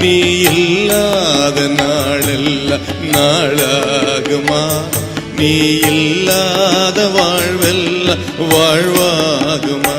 நீ இல்லாத நாளெல்லாம் நாளாகுமா? நீ இல்லாத வாழ்வெல்லாம் வாழ்வாகுமா?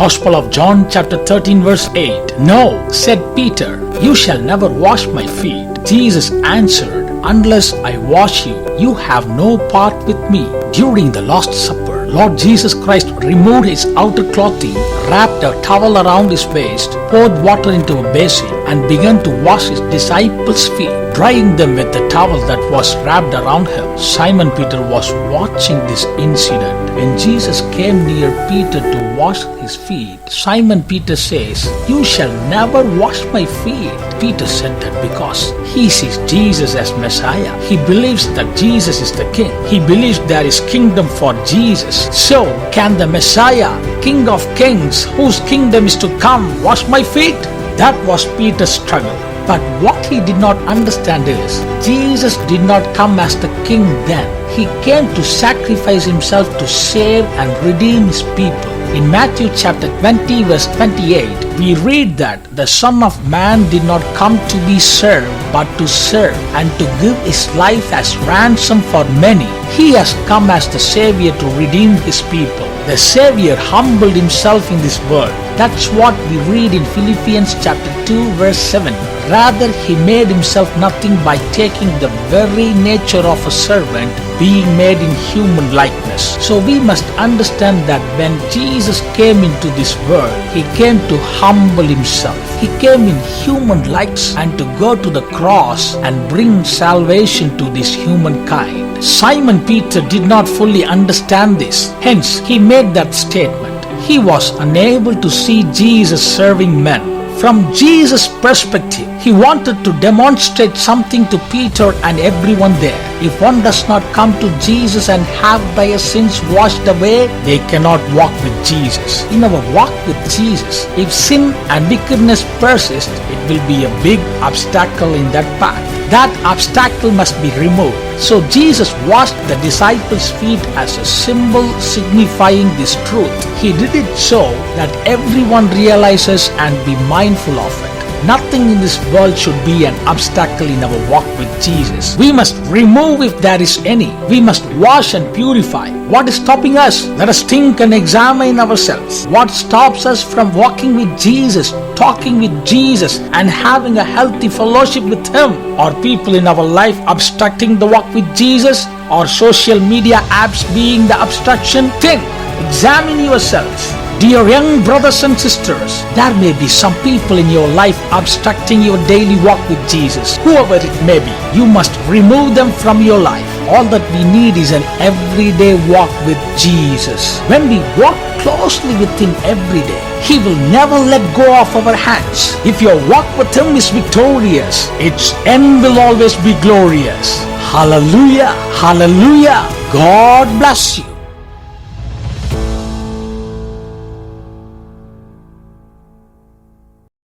Gospel of John chapter 13 verse 8. No, said Peter, you shall never wash my feet. Jesus answered, unless I wash you, you have no part with me. During the Last Supper, Lord Jesus Christ removed his outer clothing, wrapped a towel around his waist, poured water into a basin, and began to wash his disciples' feet, drying them with the towel that was wrapped around him. Simon Peter was watching this incident. When Jesus came near Peter to wash his feet, Simon Peter says, you shall never wash my feet. Peter said that because he sees Jesus as Messiah. He believes that Jesus is the King. He believes there is kingdom for Jesus. So, can the Messiah, King of Kings, whose kingdom is to come, wash my feet? That was Peter's struggle. But what he did not understand is, Jesus did not come as the king then. He came to sacrifice himself to save and redeem his people. In Matthew chapter 20 verse 28, we read that the Son of Man did not come to be served, but to serve and to give his life as ransom for many. He has come as the Savior to redeem his people. The Savior humbled himself in this world. That's what we read in Philippians chapter 2 verse 7. Rather, he made himself nothing by taking the very nature of a servant, being made in human likeness. So we must understand that when Jesus came into this world, he came to humble himself. He came in human likes and to go to the cross and bring salvation to this humankind. Simon Peter did not fully understand this. Hence, he made that statement. He was unable to see Jesus serving men. From Jesus' perspective, he wanted to demonstrate something to Peter and everyone there. If one does not come to Jesus and have their sins washed away, they cannot walk with Jesus. In our walk with Jesus, if sin and wickedness persist, it will be a big obstacle in that path. That obstacle must be removed. So Jesus washed the disciples' feet as a symbol signifying this truth. He did it so that everyone realizes and be mindful of it. Nothing in this world should be an obstacle in our walk with Jesus. We must remove if there is any. We must wash and purify. What is stopping us? Let us think and examine ourselves. What stops us from walking with Jesus, talking with Jesus, and having a healthy fellowship with Him? Are people in our life obstructing the walk with Jesus? Or social media apps being the obstruction? Think, examine yourselves. Dear young brothers and sisters, there may be some people in your life obstructing your daily walk with Jesus. Whoever it may be, you must remove them from your life. All that we need is an everyday walk with Jesus. When we walk closely with Him every day, He will never let go of our hands. If your walk with Him is victorious, its end will always be glorious. Hallelujah! Hallelujah! God bless you.